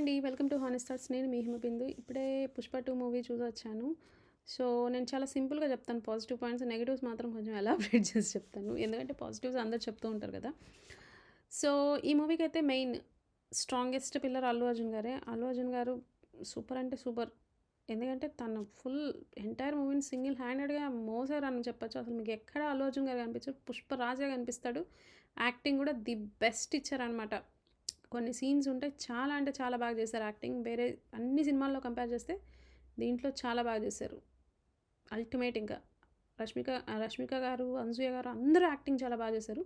అండి. Welcome to honest thoughts. నేను మీ హిమబిందు. ఇప్పుడే 'పుష్ప 2' మూవీ చూసొచ్చాను. సో, నేను చాలా సింపుల్‌గా చెప్తాను పాజిటివ్ పాయింట్స్. నెగెటివ్స్ మాత్రం కొంచెం ఎలాబరేట్ చేసి చెప్తాను. ఎందుకంటే పాజిటివ్స్ అందరూ చెప్తూ ఉంటారు కదా! సో, ఈ మూవీకైతే main strongest pillar Allu Arjun గారే. అల్లు అర్జున్ గారు సూపర్ అంటే సూపర్. ఎందుకంటే తను ఫుల్ ఎంటైర్ మూవీని సింగిల్ హ్యాండెడ్‌గా మోసారని చెప్పొచ్చు. అసలు మీకు ఎక్కడ అల్లు అర్జున్ గారు కనిపించరు. పుష్పరాజే కనిపిస్తాడు. యాక్టింగ్ కూడా ది బెస్ట్ ఇచ్చారనమాట. కొన్ని సీన్స్ ఉంటాయి. చాలా అంటే చాలా బాగా చేశారు యాక్టింగ్. వేరే అన్ని సినిమాల్లో కంపేర్ చేస్తే దీంట్లో చాలా బాగా చేశారు. అల్టిమేట్ ఇంకా. రష్మిక గారు, అనసూయ గారు అందరూ యాక్టింగ్ చాలా బాగా చేశారు.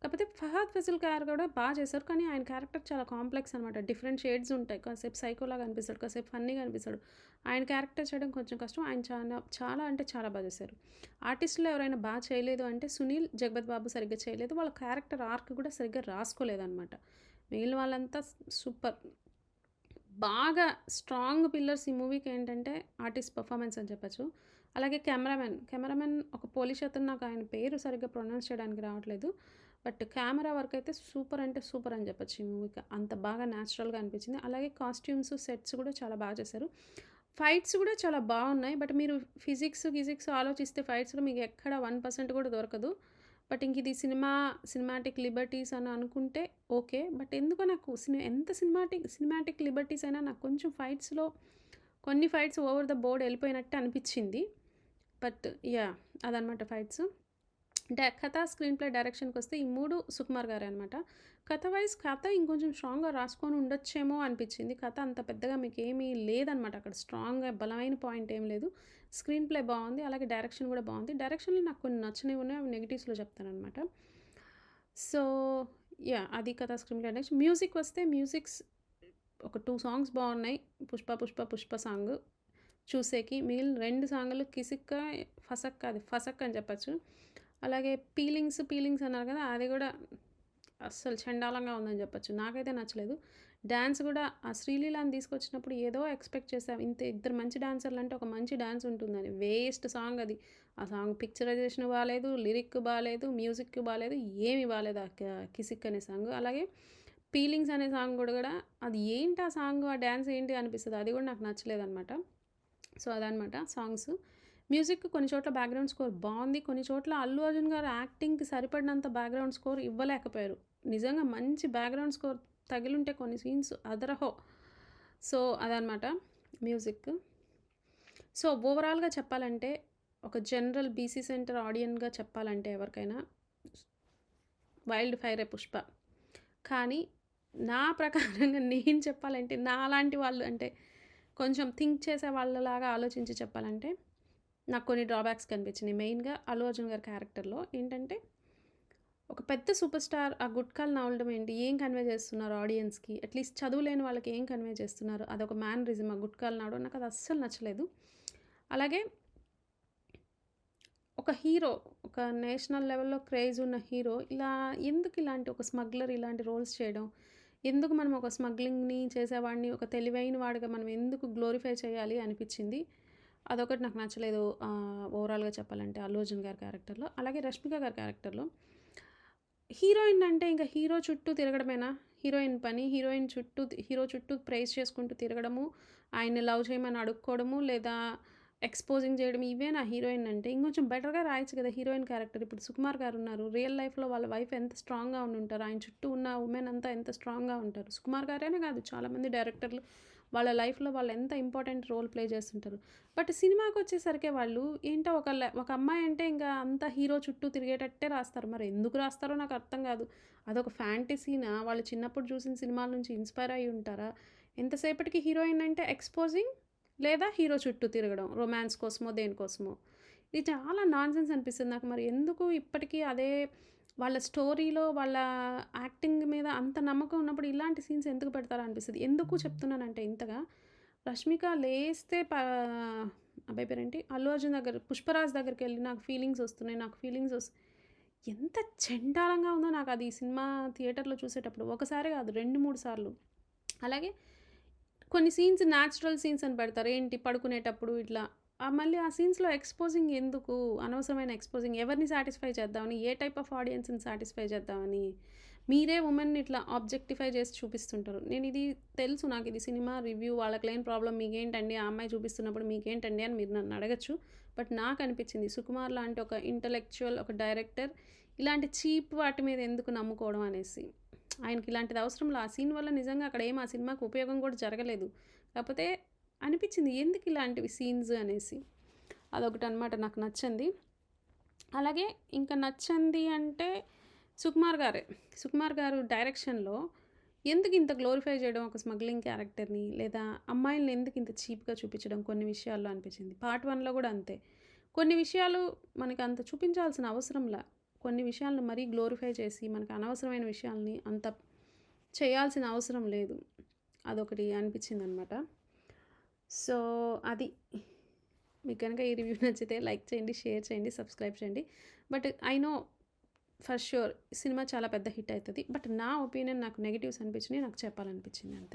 కాకపోతే ఫహద్ ఫాసిల్ గారు కూడా బాగా చేశారు. కానీ ఆయన క్యారెక్టర్ చాలా కాంప్లెక్స్ అనమాట. డిఫరెంట్ షేడ్స్ ఉంటాయి. కాసేపు సైకోలాగా అనిపిస్తాడు. కాసేపు ఫన్నీగా అనిపిస్తాడు. ఆయన క్యారెక్టర్ చేయడం కొంచెం కష్టం. ఆయన చాలా అంటే చాలా బాగా చేశారు. ఆర్టిస్ట్‌లో ఎవరైనా బాగా చేయలేదు అంటే సునీల్, జగపతి బాబు సరిగ్గా చేయలేదు. వాళ్ళ క్యారెక్టర్ ఆర్క్ కూడా సరిగ్గా రాసుకోలేదనమాట. మిగిలిన వాళ్ళంతా సూపర్. బాగా స్ట్రాంగ్ పిల్లర్స్ ఈ మూవీకేంటంటే ఆర్టిస్ట్ పెర్ఫార్మన్స్ అని చెప్పొచ్చు. అలాగే కెమెరామెన్ ఒక పోలిష్ అతను, నాకు ఆయన పేరు సరిగ్గా ప్రొనౌన్స్ చేయడానికి రావట్లేదు. బట్ కెమెరా వర్క్ అయితే సూపర్ అంటే సూపర్ అని చెప్పొచ్చు ఈ మూవీకి. అంత బాగా న్యాచురల్‌గా అనిపించింది. అలాగే కాస్ట్యూమ్స్, సెట్స్ కూడా చాలా బాగా చేశారు. ఫైట్స్ కూడా చాలా బావున్నాయి. బట్ మీరు గిజిక్స్ ఆలోచిస్తే ఫైట్స్‌లో మీకు ఎక్కడ 1% కూడా దొరకదు. బట్ ఇంక ఇది సినిమాటిక్ లిబర్టీస్ అని అనుకుంటే ఓకే. బట్ ఎందుకో నాకు ఎంత సినిమాటిక్ లిబర్టీస్ అయినా నాకు కొంచెం ఫైట్స్‌లో కొన్ని ఫైట్స్ ఓవర్ ద బోర్డ్ ఎళ్ళిపోయినట్టు అనిపిచ్చింది. But yeah! అదనమాట ఫైట్స్. కథ, స్క్రీన్ ప్లే, డైరెక్షన్‌కొస్తే ఈ 3 సుకుమార్ గారే అనమాట. కథ ఇంకొంచెం స్ట్రాంగ్‌గా రాసుకొని ఉండొచ్చేమో అనిపిచ్చింది. కథ అంత పెద్దగా మీకేమీ లేదనమాట అక్కడ. స్ట్రాంగ్‌గా బలమైన పాయింట్ ఏం లేదు. స్క్రీన్ ప్లే బావుంది. అలాగే డైరెక్షన్ గూడా బావుంది. డైరెక్షన్‌లో నాకు కొన్ని నచ్చనివి ఉన్నాయి. అవి నెగెటివ్స్‌లో చెప్తాననమాట. So, yeah! అది కథ, స్క్రీన్ ప్లే, డైరెక్షన్. మ్యూజిక్స్ ఒక 2 సాంగ్స్ బావున్నాయి. 'పుష్ప' సాంగు చూసేకి. మిగిలిన 2 సాంగులు కిసిక్క, ఫసక్ అని చెప్పొచ్చు. అలాగే పీలింగ్స్ అన్నారు కదా! అది గూడా అస్సలు చెండాలంగా ఉందని చెప్పొచ్చు. నాకైతే నచ్చలేదు. డాన్స్ గూడా ఆ 'శ్రీలీలా'ని తీసుకొచ్చినప్పుడు ఏదో ఎక్స్‌పెక్ట్ చేశాం. ఇద్దరు మంచి డాన్సర్లంటే ఒక మంచి డాన్స్ ఉంటుందని. వేస్ట్ సాంగ్ అది. ఆ సాంగ్ పిక్చరైజేషన్ బాలేదు, లిరిక్ బాలేదు, మ్యూజిక్ బాలేదు, ఏమి బాలేదు ఆ 'కిసిక్' అనే సాంగ్. అలాగే 'పీలింగ్స్' అనే సాంగ్ గూడా అది ఏంటి ఆ సాంగ్, ఆ డాన్స్ ఏంటి అనిపిస్తది. అది గూడా నాకు నచ్చలేదనమాట. సో, అదనమాట సాంగ్స్. మ్యూజిక్ కొన్ని చోట్ల బ్యాక్‌గ్రౌండ్ స్కోర్ బావుంది. కొన్ని చోట్ల అల్లు అర్జున్ గారు యాక్టింగ్‌కి సరిపడినంత బ్యాక్‌గ్రౌండ్ స్కోర్ ఇవ్వలేకపోయారు. నిజంగా మంచి బ్యాక్‌గ్రౌండ్ స్కోర్ తగిలుంటే కొన్ని సీన్స్ అదరహో! సో, అదనమాట మ్యూజిక్. సో, ఓవరాల్‌గా చెప్పాలంటే ఒక జనరల్ బీసీ సెంటర్ ఆడియన్‌గా చెప్పాలంటే ఎవరికైనా వైల్డ్ ఫైరే 'పుష్ప'. కానీ నా ప్రకారంగా నేను చెప్పాలంటే నాలాంటి వాళ్ళు అంటే కొంచెం థింక్ చేసే వాళ్ళలాగా ఆలోచించి చెప్పాలంటే నాకు కొన్ని డ్రాబ్యాక్స్ కనిపించినాయి. మెయిన్‌గా అల్లు అర్జున్ గారి క్యారెక్టర్‌లో ఏంటంటే ఒక పెద్ద సూపర్ స్టార్ ఆ గుట్కాలు నమలడం ఏంటి? ఏం కన్వే చేస్తున్నారు ఆడియన్స్‌కి? అట్‌లీస్ట్ చదువులేని వాళ్ళకి ఏం కన్వే చేస్తున్నారు? అదొక మేనరిజం ఆ గుట్కాలు నమలడం నాకది అస్సలు నచ్చలేదు. అలాగే ఒక హీరో, ఒక నేషనల్ లెవెల్‌లో క్రేజ్ ఉన్న హీరో ఎందుకు ఇలాంటి ఒక స్మగ్లర్ ఇలాంటి రోల్స్ చేయడం? ఎందుకు మనం ఒక స్మగ్లింగ్‌ని చేసేవాడిని ఒక తెలివైన వాడిగా మనం ఎందుకు గ్లోరిఫై చేయాలి అనిపిచ్చింది. అదొకటి నాకు నచ్చలేదు. ఓవరాల్‌గా చెప్పాలంటే అల్లు అర్జున్ గారి క్యారెక్టర్‌లో. అలాగే రష్మిక గారి క్యారెక్టర్‌లో హీరోయిన్ అంటే ఇంక హీరో చుట్టూ తిరగడమేనా? హీరోయిన్ పని. హీరో చుట్టూ ప్రైజ్ చేసుకుంటూ తిరగడము, ఆయన్ని లవ్ చేయమని అడుక్కోవడము, లేదా ఎక్స్‌పోజింగ్ చేయడం ఇవేనా హీరోయిన్ అంటే? ఇంకొంచెం బెటర్‌గా రాయొచ్చు కదా! Heroine character. ఇప్పుడు సుకుమార్ గారున్నారు. రియల్ లైఫ్‌లో వాళ్ళ వైఫ్ ఎంత స్ట్రాంగ్‌గా ఉండుంటారు. ఆయన చుట్టూ ఉన్న వుమెన్ అంతా ఎంత స్ట్రాంగ్‌గా ఉంటారు. సుకుమార్ గారనే కాదు చాలామంది డైరెక్టర్లు వాళ్ళ లైఫ్‌లో వాళ్ళు ఎంత ఇంపార్టెంట్ రోల్ ప్లే చేస్తుంటారు. బట్ సినిమాకొచ్చేసరికే వాళ్ళు ఏంటో ఒక అమ్మాయి అంటే ఇంకా అంతా హీరో చుట్టూ తిరిగేటట్టే రాస్తారు. మరి ఎందుకు రాస్తారో నాకు అర్థం కాదు. అదొక ఫ్యాంటసీనా? వాళ్ళు చిన్నప్పుడు చూసిన సినిమాల నుంచి ఇన్‌స్పైర్ అయ్యి ఉంటారా? ఎంతసేపటికి హీరోయిన్ అంటే ఎక్స్‌పోజింగ్ లేదా హీరో చుట్టూ తిరగడం. రొమాన్స్ కోసమో, దేనికోసమో. ఇది చాలా నాన్‌సెన్స్ అనిపిస్తుంది నాకు. మరి ఎందుకు ఇప్పటికీ అదే వాళ్ళ స్టోరీలో, వాళ్ళ యాక్టింగ్ మీద అంత నమ్మకం ఉన్నప్పుడు ఇలాంటి సీన్స్ ఎందుకు పెడతారా అనిపిస్తది. ఎందుకు చెప్తున్నానంటే ఇంతగా, రష్మిక లేస్తే అబ్బాయి పేరేంటి? అల్లు అర్జున్ దగ్గర 'పుష్పరాజ్' దగ్గరికెళ్ళి నాకు ఫీలింగ్స్ ఒస్తున్నాయి. ఎంత చెండాలంగా ఉందో నాకది ఈ సినిమా థియేటర్‌లో చూసేటప్పుడు. ఒకసారి కాదు 2, 3 సార్లు. అలాగే కొన్ని సీన్స్ న్యాచురల్ సీన్స్ అని పెడతారు. ఏంటి పడుకునేటప్పుడు ఇట్లా. మళ్ళీ ఆ సీన్స్‌లో ఎక్స్‌పోజింగ్ ఎందుకు? అనవసరమైన ఎక్స్‌పోజింగ్ ఎవరిని సాటిస్ఫై చేద్దామని? ఏ టైప్ ఆఫ్ ఆడియన్స్‌ని సాటిస్ఫై చేద్దామని? మీరే వుమెన్‌ని ఇట్లా ఆబ్జెక్టిఫై చేసి చూపిస్తుంటారు. నేనిది తెలుసు, నాకిది సినిమా రివ్యూ వాళ్ళకి లేని ప్రాబ్లమ్ మీకేంటండి ఆ అమ్మాయి చూపిస్తున్నప్పుడు మీకేంటండి అని మీరు నన్నడగొచ్చు. బట్ నాకనిపిచ్చింది సుకుమార్ లాంటి ఒక ఇంటలెక్చువల్ ఒక డైరెక్టర్ ఇలాంటి చీప్ వాటి మీద ఎందుకు నమ్ముకోవడం అనేసి. ఆయనకి ఇలాంటిది అవసరంలా. ఆ సీన్ వల్ల నిజంగా అక్కడ ఆ సినిమాకి ఉపయోగం కూడా జరగలేదు. కాకపోతే అనిపిచ్చింది ఎందుకు ఇలాంటివి సీన్స్ అనేసి. అదొకటనమాట నాకు నచ్చంది. అలాగే ఇంకా నచ్చంది అంటే సుకుమార్ గారే. సుకుమార్ గారు డైరెక్షన్‌లో ఎందుకు ఇంత గ్లోరిఫై చేయడం ఒక స్మగ్లింగ్ క్యారెక్టర్‌ని, లేదా అమ్మాయిల్ని ఎందుకు ఇంత చీప్‌గా చూపించడం కొన్ని విషయాల్లో అనిపించింది. పార్ట్ 1లో కూడా అంతే. కొన్ని విషయాలు మనకు అంత చూపించాల్సిన అవసరంలా. కొన్ని విషయాలను మరీ గ్లోరిఫై చేసి మనకు అనవసరమైన విషయాల్ని అంత చేయాల్సిన అవసరం లేదు. అదొకటి అనిపించిందనమాట. సో, అది. మీకు గనక ఈ రివ్యూ నచ్చితే లైక్ చేయండి, షేర్ చేయండి, సబ్స్క్రైబ్ చేయండి. But I know for sure cinema చాలా పెద్ద హిట్ అయితది. బట్ నా ఒపీనియన్ నాకు నెగెటివ్స్ అనిపించినియి. నాకు చెప్పాలనిపించింది అంతే.